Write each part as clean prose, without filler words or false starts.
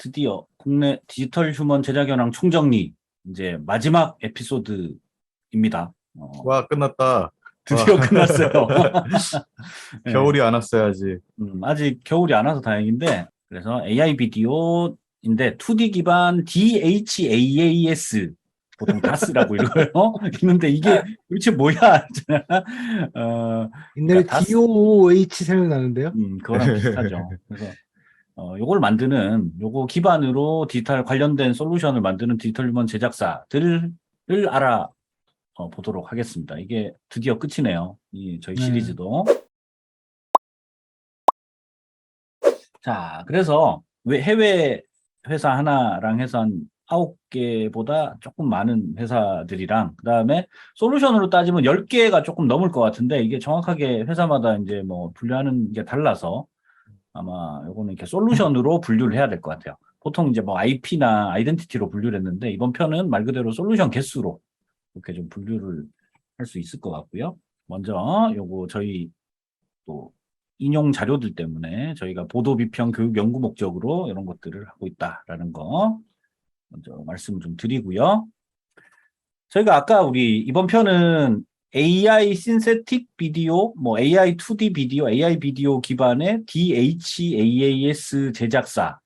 드디어 국내 디지털 휴먼 제작 현황 총정리 이제 마지막 에피소드입니다. 와, 끝났다. 와, 드디어 끝났어요. 네, 겨울이 안 왔어야지. 아직 겨울이 안 와서 다행인데 그래서 AI 비디오인데 2D 기반 DHAAS 보통 DAS라고 읽어요. 있는데 이게 도대체 뭐야? 옛날에 그러니까 DAS DOOH 생각나는데요. 그거랑 비슷하죠. 그래서 요걸 만드는 요거 기반으로 디지털 관련된 솔루션을 만드는 디지털 휴먼 제작사들을 보도록 하겠습니다. 이게 드디어 끝이네요. 저희 네. 시리즈도. 자, 그래서 왜 해외 회사 하나랑 해서 한 9개보다 조금 많은 회사들이랑 그다음에 솔루션으로 따지면 10개가 조금 넘을 것 같은데 이게 정확하게 회사마다 이제 뭐 분류하는 게 달라서 아마 요거는 이렇게 솔루션으로 분류를 해야 될 것 같아요. 보통 이제 뭐 IP나 아이덴티티로 분류를 했는데 이번 편은 말 그대로 솔루션 개수로 이렇게 좀 분류를 할 수 있을 것 같고요. 먼저 요거 저희 또 인용 자료들 때문에 저희가 보도 비평 교육 연구 목적으로 이런 것들을 하고 있다라는 거 먼저 말씀을 좀 드리고요. 저희가 아까 우리 이번 편은 AI 신세틱 비디오, 뭐 AI 2D 비디오, AI 비디오 기반의 DHAAS 제작사에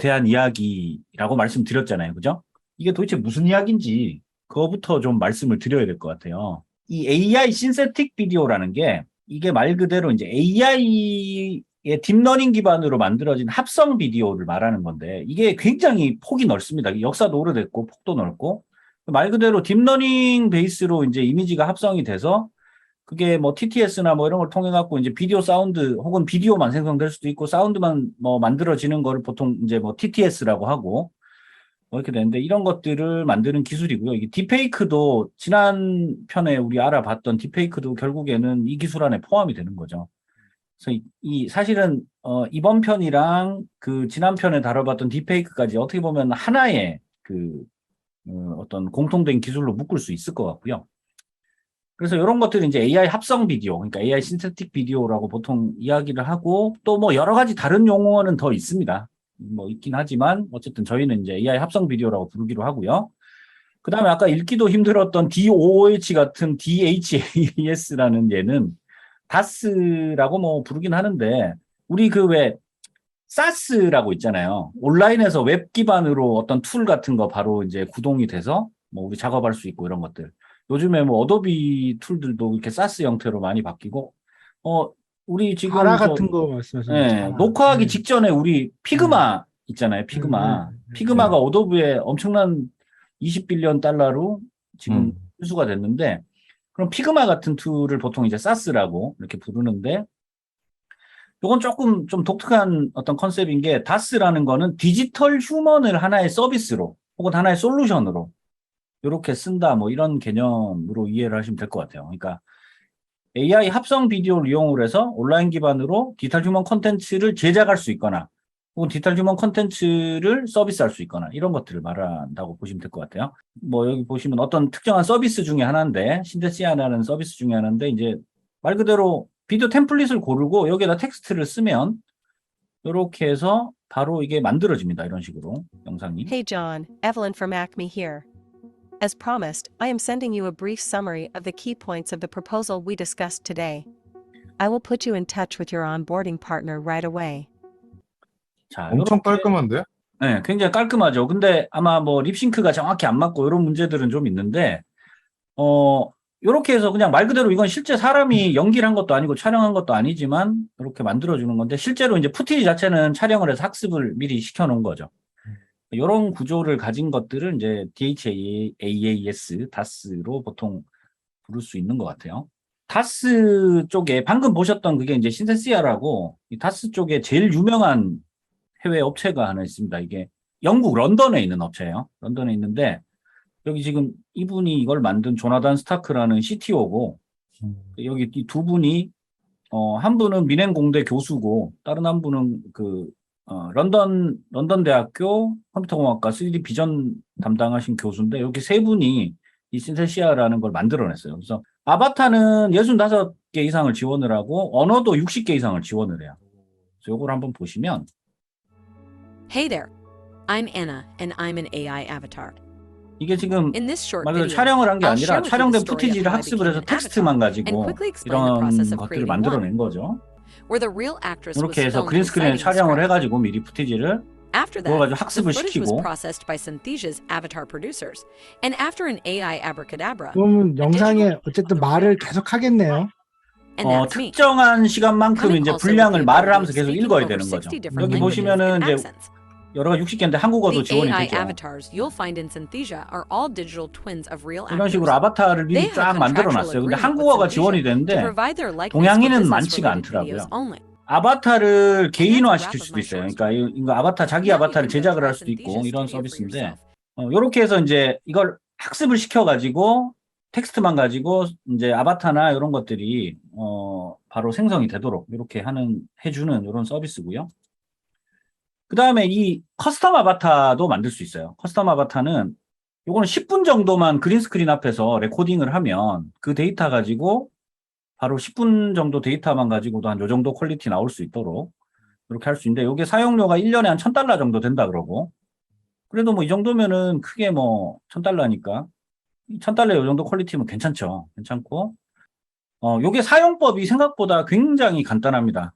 대한 이야기라고 말씀드렸잖아요. 그죠? 이게 도대체 무슨 이야기인지 그거부터 좀 말씀을 드려야 될 것 같아요. 이 AI 신세틱 비디오라는 게 이게 말 그대로 이제 AI의 딥러닝 기반으로 만들어진 합성 비디오를 말하는 건데 이게 굉장히 폭이 넓습니다. 역사도 오래됐고 폭도 넓고 말 그대로 딥러닝 베이스로 이제 이미지가 합성이 돼서 그게 뭐 TTS나 뭐 이런 걸 통해 갖고 이제 비디오 사운드 혹은 비디오만 생성될 수도 있고 사운드만 뭐 만들어지는 거를 보통 이제 뭐 TTS라고 하고 뭐 이렇게 되는데 이런 것들을 만드는 기술이고요. 이게 딥페이크도 지난 편에 우리 알아봤던 딥페이크도 결국에는 이 기술 안에 포함이 되는 거죠. 그래서 사실은 이번 편이랑 그 지난 편에 다뤄봤던 딥페이크까지 어떻게 보면 하나의 그 어떤 공통된 기술로 묶을 수 있을 것 같고요. 그래서 이런 것들이 이제 AI 합성 비디오, 그러니까 AI 신세틱 비디오라고 보통 이야기를 하고 또 뭐 여러 가지 다른 용어는 더 있습니다. 뭐 있긴 하지만 어쨌든 저희는 이제 AI 합성 비디오라고 부르기로 하고요. 그 다음에 아까 읽기도 힘들었던 DOOH 같은 DHAS라는 얘는 DAS라고 뭐 부르긴 하는데 우리 그 왜 사스라고 있잖아요. 온라인에서 웹 기반으로 어떤 툴 같은 거 바로 이제 구동이 돼서 뭐 우리 작업할 수 있고 이런 것들. 요즘에 뭐 어도비 툴들도 이렇게 사스 형태로 많이 바뀌고, 우리 지금 자라 같은 거 말씀하시는 거죠. 자라. 녹화하기 직전에 우리 피그마 있잖아요. 피그마. 피그마가 네. 어도비에 엄청난 20빌리언 달러로 지금 음. 회수가 됐는데, 그럼 피그마 같은 툴을 보통 이제 사스라고 이렇게 부르는데, 이건 조금 좀 독특한 어떤 컨셉인 게 다스라는 거는 디지털 휴먼을 하나의 서비스로 혹은 하나의 솔루션으로 이렇게 쓴다 뭐 이런 개념으로 이해를 하시면 될 것 같아요. 그러니까 AI 합성 비디오를 이용을 해서 온라인 기반으로 디지털 휴먼 콘텐츠를 제작할 수 있거나 혹은 디지털 휴먼 콘텐츠를 서비스할 수 있거나 이런 것들을 말한다고 보시면 될 것 같아요. 뭐 여기 보시면 어떤 특정한 서비스 중에 하나인데 신데시아라는 서비스 중에 하나인데 이제 말 그대로 비디오 템플릿을 고르고 여기에다 텍스트를 쓰면 이렇게 해서 바로 이게 만들어집니다. 이런 식으로 영상이. Hey John, Evelyn from Acme here. As promised, I am sending you a brief summary of the key points of the proposal we discussed today. I will put you in touch with your onboarding partner right away. 자, 엄청 요렇게 깔끔한데? 네, 굉장히 깔끔하죠. 근데 아마 뭐 립싱크가 정확히 안 맞고 이런 문제들은 좀 있는데, 요렇게 해서 그냥 말 그대로 이건 실제 사람이 연기를 한 것도 아니고 촬영한 것도 아니지만 이렇게 만들어주는 건데, 실제로 이제 푸티지 자체는 촬영을 해서 학습을 미리 시켜놓은 거죠. 이런 구조를 가진 것들을 이제 DHAAS, DAS로 보통 부를 수 있는 것 같아요. 다스 쪽에 방금 보셨던 그게 이제 신세시아라고 이 다스 쪽에 제일 유명한 해외 업체가 하나 있습니다. 이게 영국 런던에 있는 업체예요. 런던에 있는데 여기 지금 이분이 이걸 만든 조나단 스타크라는 CTO고 여기 이 두 분이 한 분은 미넨 공대 교수고 다른 한 분은 런던 대학교 컴퓨터공학과 3D 비전 담당하신 교수인데 여기 세 분이 이 신세시아라는 걸 만들어냈어요. 그래서 아바타는 65개 이상을 지원을 하고 언어도 60개 이상을 지원을 해요. 그래서 이걸 한번 보시면 Hey there. I'm Anna, and I'm an AI avatar. 이게 지금 In this short 말 그대로 video, 촬영을 한 게 I'll 아니라 share with you the 촬영된 story of 푸티지를 how I 학습을 became 해서 an 텍스트만 avatar and 가지고 quickly explain the 이런 process of 것들을 creating 만들어낸 one, 거죠. where the real actress was 이렇게 해서 filmed 그린스크린에 reciting the 촬영을 script. 해가지고 미리 푸티지를 After 그걸 가지고 that, the 학습을 footage was 시키고 processed by Synthesia's avatar producers, and after an AI abracadabra, 그러면 영상에 어쨌든 말을 계속 하겠네요. and that's me. 특정한 시간만큼 Coming 이제 also with 분량을 the 말을 ability 하면서 of 계속 speaking 읽어야 over 되는 거죠. 60 different 여기 languages 보시면은 and 이제 accents. 여러 가지 60개인데 한국어도 The 지원이 AI 되죠. avatars you'll find in Synthesia are all digital twins of real 이런 식으로 actors. 아바타를 They 미리 have 쫙 a 만들어 contractual 놨어요. 근데 agreement with 한국어가 지원이 Synthesia to 되는데 provide their likeness for 동양인은 business-related 많지가 videos 않더라고요. only. 아바타를 개인화 wrap 시킬 of 수도 my 있어요. short 그러니까 이거 아바타 자기 Now you 아바타를 can go 제작을 try 할 수도 있고 Synthesia 이런 Studio for 서비스인데 yourself. 이렇게 해서 이제 이걸 학습을 시켜가지고 텍스트만 가지고 이제 아바타나 이런 것들이 바로 생성이 되도록 이렇게 해주는 이런 서비스고요. 그 다음에 이 커스텀 아바타도 만들 수 있어요. 커스텀 아바타는 요거는 10분 정도만 그린스크린 앞에서 레코딩을 하면 그 데이터 가지고 바로 10분 정도 데이터만 가지고도 한 요 정도 퀄리티 나올 수 있도록 이렇게 할 수 있는데 요게 사용료가 1년에 한 $1,000 정도 된다 그러고 그래도 뭐 이 정도면은 크게 뭐 $1,000니까 $1,000에 요 정도 퀄리티면 괜찮죠. 괜찮고 요게 사용법이 생각보다 굉장히 간단합니다.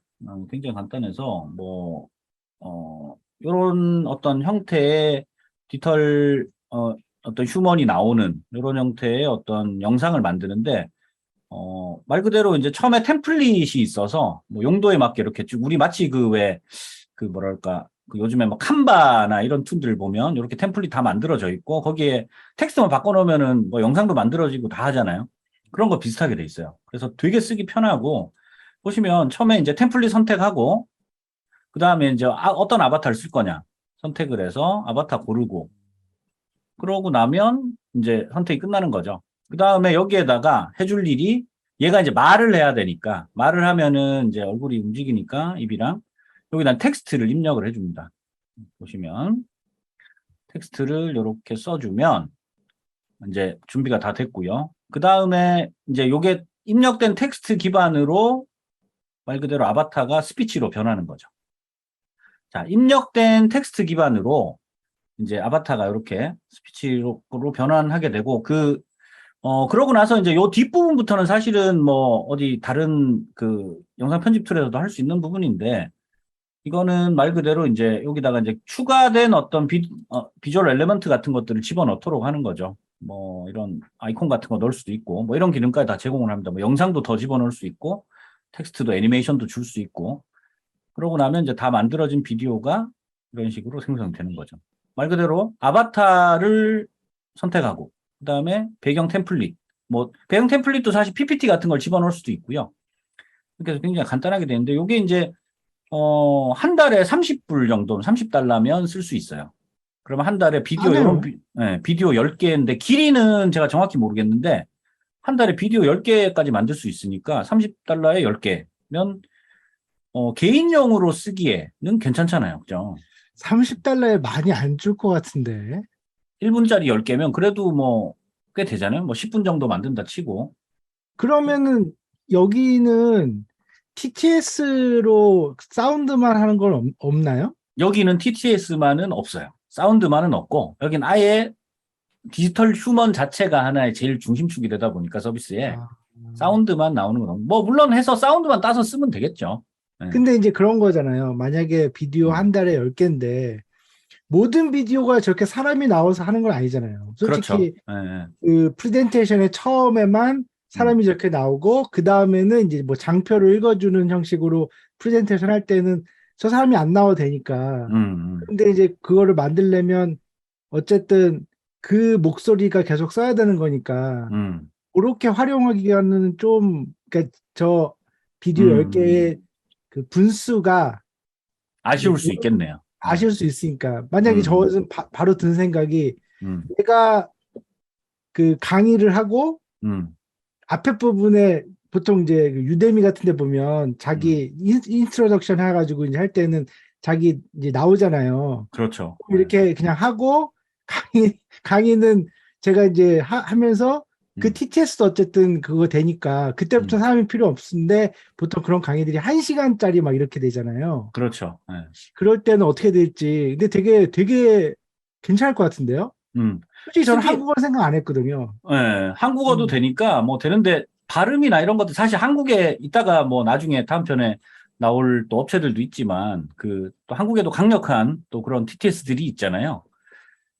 굉장히 간단해서 뭐 요런 어떤 형태의 디지털 어떤 휴먼이 나오는 요런 형태의 어떤 영상을 만드는데 말 그대로 이제 처음에 템플릿이 있어서 뭐 용도에 맞게 이렇게 쭉 우리 마치 그 뭐랄까 그 요즘에 뭐 칸바나 이런 툴들 보면 이렇게 템플릿 다 만들어져 있고 거기에 텍스트만 바꿔놓으면은 뭐 영상도 만들어지고 다 하잖아요. 그런 거 비슷하게 돼 있어요. 그래서 되게 쓰기 편하고 보시면 처음에 이제 템플릿 선택하고 그 다음에 이제 어떤 아바타를 쓸 거냐 선택을 해서 아바타 고르고 그러고 나면 이제 선택이 끝나는 거죠. 그 다음에 여기에다가 해줄 일이 얘가 이제 말을 해야 되니까 말을 하면은 이제 얼굴이 움직이니까 입이랑 여기다 텍스트를 입력을 해줍니다. 보시면 텍스트를 이렇게 써주면 이제 준비가 다 됐고요. 그 다음에 이제 요게 입력된 텍스트 기반으로 말 그대로 아바타가 스피치로 변하는 거죠. 자, 입력된 텍스트 기반으로 이제 아바타가 이렇게 스피치로 변환하게 되고 그러고 나서 이제 요 뒷부분부터는 사실은 뭐 어디 다른 그 영상 편집 툴에서도 할 수 있는 부분인데 이거는 말 그대로 이제 여기다가 이제 추가된 어떤 비주얼 엘리먼트 같은 것들을 집어넣도록 하는 거죠. 뭐 이런 아이콘 같은 거 넣을 수도 있고 뭐 이런 기능까지 다 제공을 합니다. 뭐 영상도 더 집어넣을 수 있고 텍스트도 애니메이션도 줄 수 있고 그러고 나면 이제 다 만들어진 비디오가 이런 식으로 생성되는 거죠. 말 그대로 아바타를 선택하고 그 다음에 배경 템플릿 뭐 배경 템플릿도 사실 PPT 같은 걸 집어넣을 수도 있고요. 그래서 굉장히 간단하게 되는데 이게 이제 한 달에 30불 정도, $30면 쓸 수 있어요. 그러면 한 달에 비디오, 싸네요. 비디오 10개인데, 길이는 제가 정확히 모르겠는데, 한 달에 비디오 10개까지 만들 수 있으니까, $30에 10개면, 개인용으로 쓰기에는 괜찮잖아요. 그죠? $30에 많이 안 줄 것 같은데. 1분짜리 10개면 그래도 뭐, 꽤 되잖아요. 뭐 10분 정도 만든다 치고. 그러면은 여기는 TTS로 사운드만 하는 건 없나요? 여기는 TTS만은 없어요. 사운드만은 없고, 여긴 아예 디지털 휴먼 자체가 하나의 제일 중심축이 되다 보니까 서비스에 사운드만 나오는 건 뭐 물론 해서 사운드만 따서 쓰면 되겠죠. 네. 근데 이제 그런 거잖아요. 만약에 비디오 한 달에 10개인데 모든 비디오가 저렇게 사람이 나와서 하는 건 아니잖아요. 솔직히 그렇죠. 네. 그 프레젠테이션의 처음에만 사람이 저렇게 나오고 그 다음에는 이제 뭐 장표를 읽어주는 형식으로 프레젠테이션 할 때는 저 사람이 안 나와도 되니까. 근데 이제 그거를 만들려면 어쨌든 그 목소리가 계속 써야 되는 거니까 그렇게 활용하기에는 좀 그러니까 저 비디오 10개의 그 분수가 아쉬울 수 있겠네요. 아쉬울 수 있으니까 만약에 저는 바로 든 생각이 내가 그 강의를 하고 앞에 부분에 보통 이제 유데미 같은 데 보면 자기 인트로덕션 해가지고 이제 할 때는 자기 이제 나오잖아요. 그렇죠. 이렇게 그냥 하고 강의는 제가 이제 하면서 그 TTS도 어쨌든 그거 되니까 그때부터 사람이 필요 없는데 보통 그런 강의들이 1시간짜리 막 이렇게 되잖아요. 그렇죠. 네. 그럴 때는 어떻게 될지. 근데 되게 괜찮을 것 같은데요? 솔직히 저는 한국어를 생각 안 했거든요. 네, 한국어도 되니까 뭐 되는데 발음이나 이런 것들 사실 한국에 있다가 뭐 나중에 다음 편에 나올 또 업체들도 있지만 그 또 한국에도 강력한 또 그런 TTS들이 있잖아요.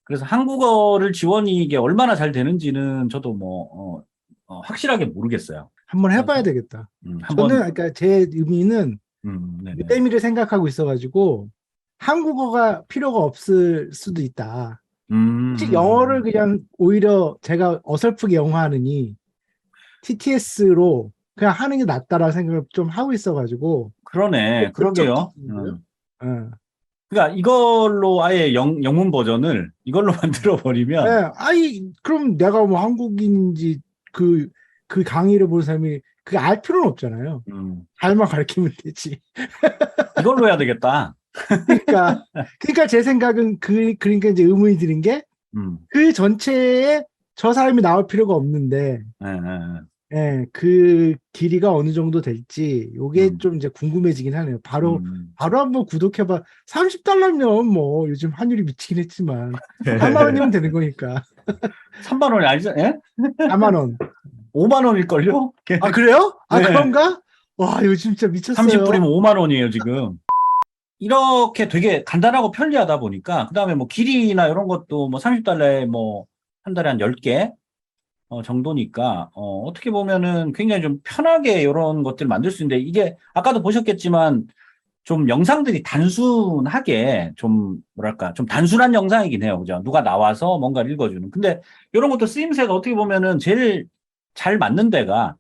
그래서 한국어를 지원이 이게 얼마나 잘 되는지는 저도 뭐 확실하게 모르겠어요. 한번 해봐야 되겠다. 한번 저는 그러니까 제 의미는 네네. 유대미를 생각하고 있어가지고 한국어가 필요가 없을 수도 있다. 솔직히 영어를 그냥 오히려 제가 어설프게 영어하느니 TTS로 그냥 하는 게 낫다라는 생각을 좀 하고 있어가지고. 그러네. 그러게요. 어. 그러니까 이걸로 아예 영문 버전을 이걸로 만들어 버리면 네, 그럼 내가 뭐 한국인인지 그 강의를 보는 사람이 그게 알 필요는 없잖아요. 잘만 가르치면 되지. 이걸로 해야 되겠다. 그러니까 제 생각은 그러니까 이제 의문이 드는 게 그 전체에 저 사람이 나올 필요가 없는데 예, 그 길이가 어느 정도 될지 요게 좀 이제 궁금해지긴 하네요. 바로 한번 구독해봐. $30면 뭐 요즘 환율이 미치긴 했지만 3만 원이면 되는 거니까. 3만 원이 아니죠? 예? 4만 원. 5만 원일걸요? 아, 그래요? 아, 네. 그런가? 와, 요즘 진짜 미쳤어요. 30불이면 5만 원이에요, 지금. 이렇게 되게 간단하고 편리하다 보니까, 그 다음에 뭐 길이나 이런 것도 뭐 $30에 뭐 한 달에 한 10개 정도니까, 어떻게 보면은 굉장히 좀 편하게 이런 것들을 만들 수 있는데, 이게 아까도 보셨겠지만, 좀 영상들이 단순하게 좀 뭐랄까 좀 단순한 영상이긴 해요. 그죠? 누가 나와서 뭔가를 읽어주는. 근데 이런 것도 쓰임새가 어떻게 보면은 제일 잘 맞는 데가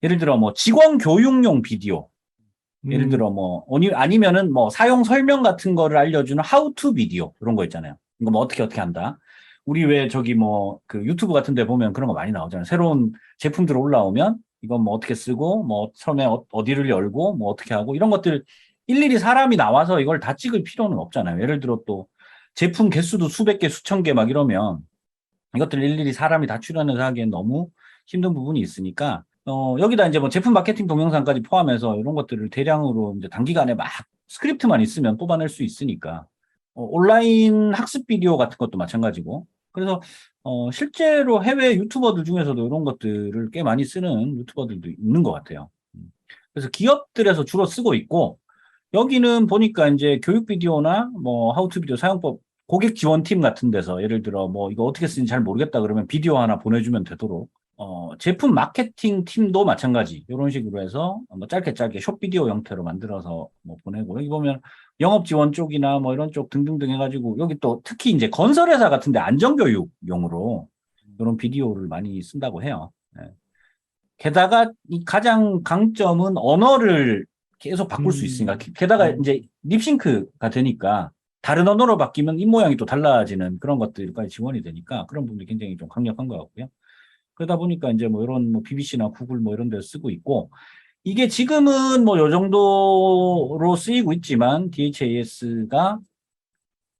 예를 들어 뭐 직원 교육용 비디오. 예를 들어 뭐 아니면은 뭐 사용 설명 같은 거를 알려주는 how to 비디오 이런 거 있잖아요. 이거 뭐 어떻게 한다. 우리 왜 저기 뭐 그 유튜브 같은 데 보면 그런 거 많이 나오잖아요. 새로운 제품들 올라오면 이건 뭐 어떻게 쓰고 뭐 처음에 어디를 열고 뭐 어떻게 하고 이런 것들 일일이 사람이 나와서 이걸 다 찍을 필요는 없잖아요. 예를 들어 또 제품 개수도 수백 개, 수천 개 막 이러면 이것들 일일이 사람이 다 출연해서 하기엔 너무 힘든 부분이 있으니까 여기다 이제 뭐 제품 마케팅 동영상까지 포함해서 이런 것들을 대량으로 이제 단기간에 막 스크립트만 있으면 뽑아낼 수 있으니까 온라인 학습 비디오 같은 것도 마찬가지고 그래서 실제로 해외 유튜버들 중에서도 이런 것들을 꽤 많이 쓰는 유튜버들도 있는 것 같아요. 그래서 기업들에서 주로 쓰고 있고 여기는 보니까 이제 교육 비디오나 뭐 하우투 비디오 사용법 고객 지원팀 같은 데서 예를 들어 뭐 이거 어떻게 쓰는지 잘 모르겠다 그러면 비디오 하나 보내주면 되도록 제품 마케팅 팀도 마찬가지 이런 식으로 해서 뭐 짧게 숏 비디오 형태로 만들어서 뭐 보내고 여기 보면 영업 지원 쪽이나 뭐 이런 쪽 등등등 해가지고 여기 또 특히 이제 건설회사 같은데 안전교육용으로 이런 비디오를 많이 쓴다고 해요. 네. 게다가 이 가장 강점은 언어를 계속 바꿀 수 있으니까 게다가 이제 립싱크가 되니까 다른 언어로 바뀌면 입모양이 또 달라지는 그런 것들까지 지원이 되니까 그런 부분이 굉장히 좀 강력한 것 같고요. 그러다 보니까 이제 뭐 이런 뭐 BBC나 구글 뭐 이런 데 쓰고 있고 이게 지금은 뭐 요 정도로 쓰이고 있지만 DHAS가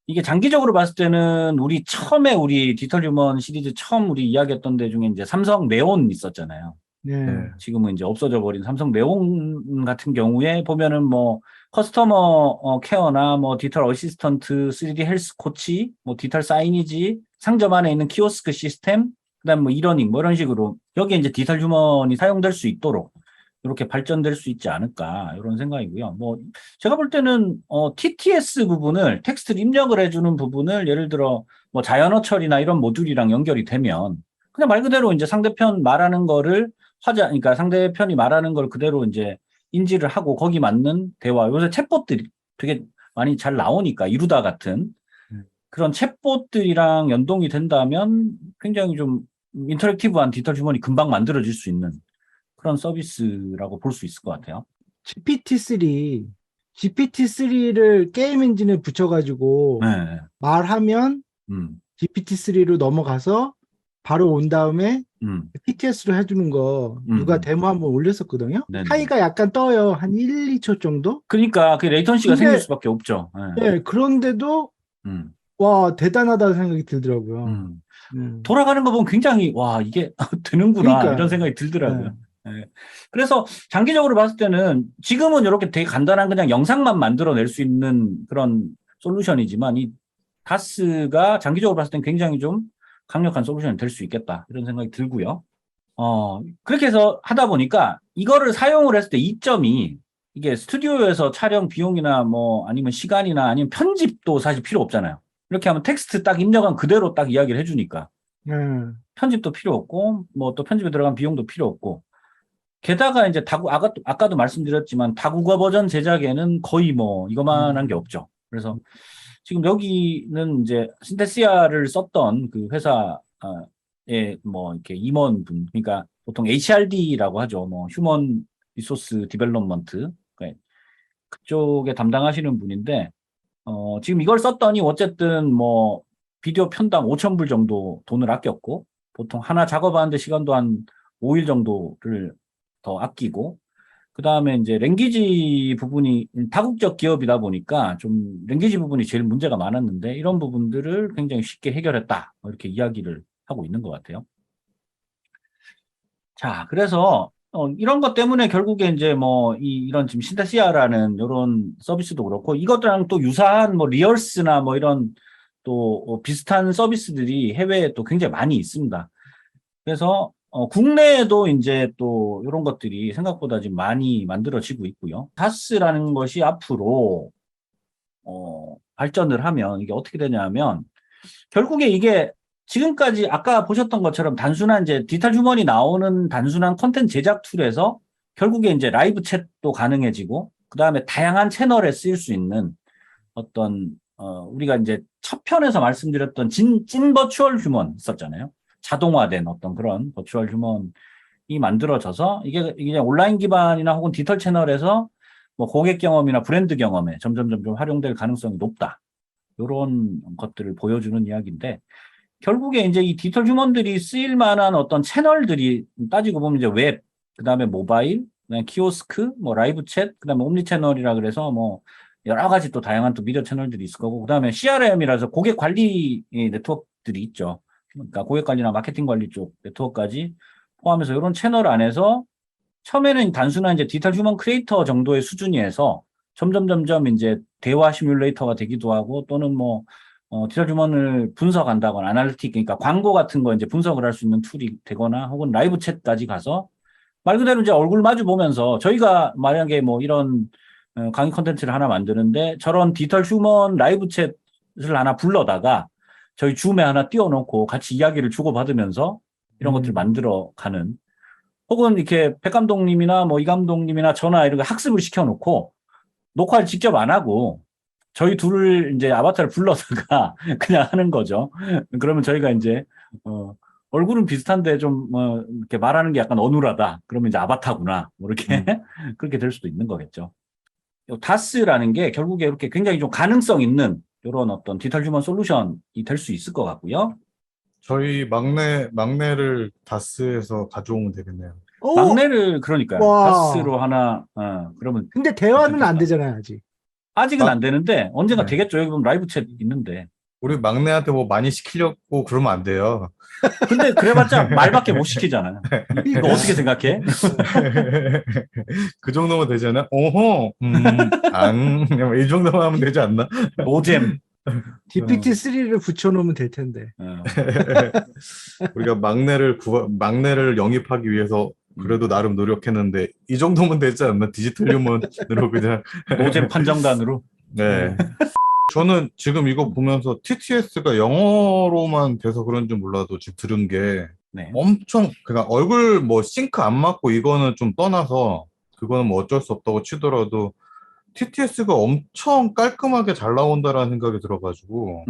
이게 장기적으로 봤을 때는 우리 처음에 우리 디지털 휴먼 시리즈 처음 우리 이야기했던 데 중에 이제 삼성 네온 있었잖아요. 네. 지금은 이제 없어져 버린 삼성 네온 같은 경우에 보면은 뭐 커스터머 케어나 뭐 디지털 어시스턴트, 3D 헬스 코치, 뭐 디지털 사이니지, 상점 안에 있는 키오스크 시스템, 그다음 뭐 이러닝 뭐 이런 식으로 여기에 이제 디지털 휴먼이 사용될 수 있도록 이렇게 발전될 수 있지 않을까 이런 생각이고요. 뭐 제가 볼 때는 TTS 부분을 텍스트를 입력을 해주는 부분을 예를 들어 뭐 자연어 처리나 이런 모듈이랑 연결이 되면 그냥 말 그대로 이제 상대편 말하는 거를 그러니까 상대편이 말하는 걸 그대로 이제 인지를 하고 거기 맞는 대화. 요새 챗봇들이 되게 많이 잘 나오니까 이루다 같은 그런 챗봇들이랑 연동이 된다면 굉장히 좀 인터랙티브한 디지털 휴먼이 금방 만들어질 수 있는 그런 서비스라고 볼 수 있을 것 같아요. GPT-3를 게임 엔진에 붙여가지고 네. 말하면 GPT-3로 넘어가서 바로 온 다음에 TTS로 해주는 거 누가 데모 한번 올렸었거든요. 네네. 차이가 약간 떠요. 한 1, 2초 정도? 그러니까 그 레이턴시가 생길 수밖에 없죠. 네, 그런데도 와, 대단하다는 생각이 들더라고요. 돌아가는 거 보면 굉장히, 와, 이게 되는구나. 그러니까요. 이런 생각이 들더라고요. 예. 그래서 장기적으로 봤을 때는 지금은 이렇게 되게 간단한 그냥 영상만 만들어낼 수 있는 그런 솔루션이지만 이 다스가 장기적으로 봤을 때는 굉장히 좀 강력한 솔루션이 될 수 있겠다. 이런 생각이 들고요. 그렇게 해서 하다 보니까 이거를 사용을 했을 때 이점이 이게 스튜디오에서 촬영 비용이나 뭐 아니면 시간이나 아니면 편집도 사실 필요 없잖아요. 이렇게 하면 텍스트 딱 입력한 그대로 딱 이야기를 해주니까 편집도 필요 없고 뭐 또 편집에 들어간 비용도 필요 없고 게다가 이제 아까도 말씀드렸지만 다국어 버전 제작에는 거의 뭐 이거만한 게 없죠. 그래서 지금 여기는 이제 신테시아를 썼던 그 회사의 뭐 이렇게 임원분, 그러니까 보통 HRD라고 하죠. 뭐 휴먼 리소스 디벨롭먼트 그쪽에 담당하시는 분인데 지금 이걸 썼더니 어쨌든 뭐 비디오 편당 5,000불 정도 돈을 아꼈고 보통 하나 작업하는데 시간도 한 5일 정도를 더 아끼고 그 다음에 이제 랭귀지 부분이 다국적 기업이다 보니까 좀 랭귀지 부분이 제일 문제가 많았는데 이런 부분들을 굉장히 쉽게 해결했다. 이렇게 이야기를 하고 있는 것 같아요. 자, 그래서 이런 것 때문에 결국에 이제 뭐 이런 지금 신테시아라는 이런 서비스도 그렇고 이것랑 또 유사한 뭐 리얼스나 뭐 이런 또 비슷한 서비스들이 해외에 또 굉장히 많이 있습니다. 그래서 국내에도 이제 또 이런 것들이 생각보다 지금 많이 만들어지고 있고요. 다스라는 것이 앞으로 발전을 하면 이게 어떻게 되냐면 결국에 이게 지금까지 아까 보셨던 것처럼 단순한 이제 디지털 휴먼이 나오는 단순한 컨텐츠 제작 툴에서 결국에 이제 라이브 챗도 가능해지고 그다음에 다양한 채널에 쓰일 수 있는 어떤 우리가 이제 첫 편에서 말씀드렸던 찐 버추얼 휴먼 있었잖아요. 자동화된 어떤 그런 버추얼 휴먼이 만들어져서 이게 그냥 온라인 기반이나 혹은 디지털 채널에서 뭐 고객 경험이나 브랜드 경험에 점점 활용될 가능성이 높다. 이런 것들을 보여주는 이야기인데 결국에 이제 이 디지털 휴먼들이 쓰일 만한 어떤 채널들이 따지고 보면 이제 웹, 그다음에 모바일, 그다음에 키오스크, 뭐 라이브 챗, 그다음에 옴니 채널이라 그래서 뭐 여러 가지 또 다양한 또 미디어 채널들이 있을 거고 그다음에 CRM이라서 고객 관리 네트워크들이 있죠. 그러니까 고객 관리나 마케팅 관리 쪽 네트워크까지 포함해서 이런 채널 안에서 처음에는 단순한 이제 디지털 휴먼 크리에이터 정도의 수준이어서 점점 이제 대화 시뮬레이터가 되기도 하고 또는 뭐 디지털 휴먼을 분석한다거나 아날리틱 그러니까 광고 같은 거 이제 분석을 할 수 있는 툴이 되거나 혹은 라이브 챗까지 가서 말 그대로 이제 얼굴 마주 보면서 저희가 만약에 뭐 이런 강의 콘텐츠를 하나 만드는데 저런 디지털 휴먼 라이브 챗을 하나 불러다가 저희 줌에 하나 띄워놓고 같이 이야기를 주고받으면서 이런 것들을 만들어가는 혹은 이렇게 백 감독님이나 뭐 이 감독님이나 저나 이런 거 학습을 시켜놓고 녹화를 직접 안 하고 저희 둘을 이제 아바타를 불러다가 그냥 하는 거죠. 그러면 저희가 이제 얼굴은 비슷한데 좀 이렇게 말하는 게 약간 어눌하다. 그러면 이제 아바타구나. 뭐 이렇게 그렇게 될 수도 있는 거겠죠. 다스라는 게 결국에 이렇게 굉장히 좀 가능성 있는 이런 어떤 디지털 휴먼 솔루션이 될 수 있을 것 같고요. 저희 막내를 다스에서 가져오면 되겠네요. 막내를 그러니까요. 와. 다스로 하나 그러면 근데 대화는 괜찮겠다. 안 되잖아요, 아직. 아직은 안 되는데 언젠가 네. 되겠죠. 여기 보면 라이브 챗 있는데. 우리 막내한테 뭐 많이 시키려고 그러면 안 돼요. 근데 그래봤자 말밖에 못 시키잖아요. 이거 어떻게 생각해? 그 정도면 되잖아. 오호, 이 정도만 하면 되지 않나? 노잼. GPT-3를 붙여놓으면 될 텐데. 우리가 막내를 영입하기 위해서 그래도 나름 노력했는데 이 정도면 되지 않나? 디지털 휴먼으로 그냥. 노잼 판정단으로. 네. 저는 지금 이거 보면서 TTS가 영어로만 돼서 그런지 몰라도 지금 들은 게 네. 엄청 그러니까 얼굴 뭐 싱크 안 맞고 이거는 좀 떠나서 그거는 뭐 어쩔 수 없다고 치더라도 TTS가 엄청 깔끔하게 잘 나온다라는 생각이 들어가지고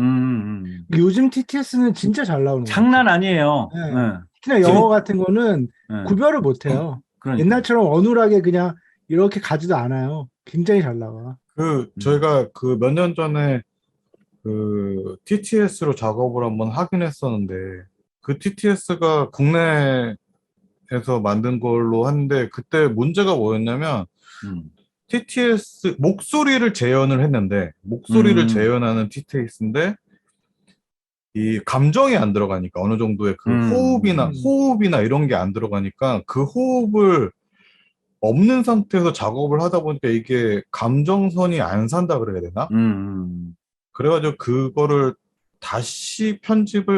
요즘 TTS는 진짜 잘 나오는 거예요. 장난 아니에요. 네. 네. 특히나 영어 같은 거는 네. 구별을 못 해요. 그러니까. 옛날처럼 어눌하게 그냥 이렇게 가지도 않아요. 굉장히 잘 나와. 저희가 그 몇 년 전에 그 TTS로 작업을 한번 하긴 했었는데 그 TTS가 국내에서 만든 걸로 하는데 그때 문제가 뭐였냐면 TTS 목소리를 재현을 했는데 목소리를 재현하는 TTS인데 이 감정이 안 들어가니까 어느 정도의 그 호흡이나 이런 게 안 들어가니까 그 호흡을 없는 상태에서 작업을 하다 보니까 이게 감정선이 안 산다 그래야 되나? 그래가지고 그거를 다시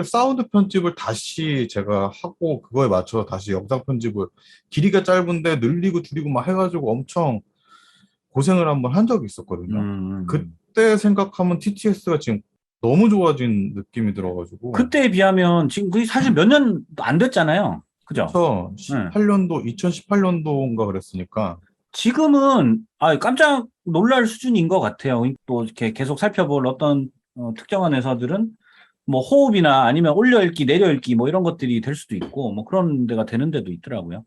사운드 편집을 다시 제가 하고 그거에 맞춰서 다시 영상 편집을 길이가 짧은데 늘리고 줄이고 막 해가지고 엄청 고생을 한번 한 적이 있었거든요. 그때 생각하면 TTS가 지금 너무 좋아진 느낌이 들어가지고. 그때에 비하면 지금 그게 사실 몇 년 안 됐잖아요. 그죠? 그래서 2018년도인가 그랬으니까. 지금은 깜짝 놀랄 수준인 것 같아요. 또 이렇게 계속 살펴볼 어떤 특정한 회사들은 뭐 호흡이나 아니면 올려 읽기, 내려 읽기 뭐 이런 것들이 될 수도 있고 뭐 그런 데가 되는 데도 있더라고요.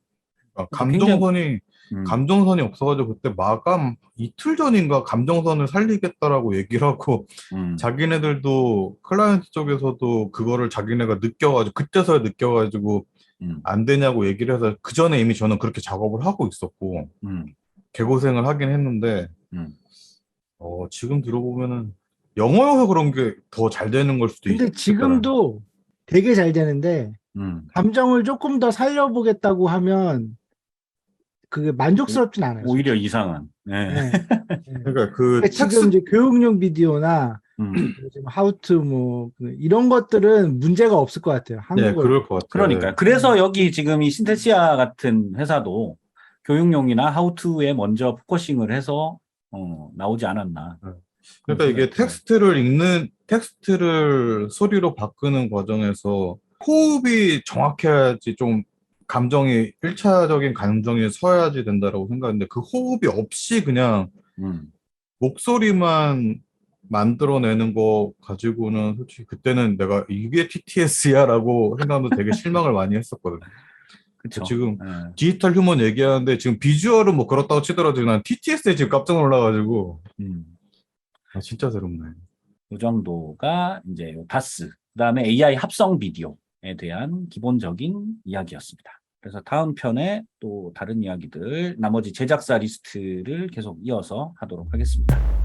감정선이 없어가지고 그때 마감 이틀 전인가 감정선을 살리겠다라고 얘기를 하고 자기네들도 클라이언트 쪽에서도 그거를 자기네가 느껴가지고 그때서야 느껴가지고 안 되냐고 얘기를 해서 그 전에 이미 저는 그렇게 작업을 하고 있었고 개고생을 하긴 했는데 지금 들어보면은 영어여서 그런 게 더 잘 되는 걸 수도 근데 있겠다. 지금도 되게 잘 되는데 감정을 조금 더 살려보겠다고 하면 그게 만족스럽진 않아요. 오히려 이상한. 네. 네. 그러니까 그러니까 지금 이제 교육용 비디오나 지금 하우투 뭐 이런 것들은 문제가 없을 것 같아요. 네, 한국어. 그럴 것 같아요. 그러니까요. 네. 그래서 여기 지금 이 신테시아 같은 회사도 교육용이나 하우투에 먼저 포커싱을 해서 나오지 않았나. 그러니까 이게 텍스트를 소리로 바꾸는 과정에서 호흡이 정확해야지 좀 감정이 1차적인 감정이 서야지 된다라고 생각하는데 그 호흡이 없이 그냥 목소리만 만들어내는 거 가지고는 솔직히 그때는 내가 이게 TTS야라고 생각하면서 되게 실망을 많이 했었거든요. 그쵸. 지금 디지털 휴먼 얘기하는데 지금 비주얼은 뭐 그렇다고 치더라도 난 TTS에 지금 깜짝 놀라가지고 진짜 새롭네. 이 정도가 이제 다스, 그다음에 AI 합성 비디오에 대한 기본적인 이야기였습니다. 그래서 다음 편에 또 다른 이야기들, 나머지 제작사 리스트를 계속 이어서 하도록 하겠습니다.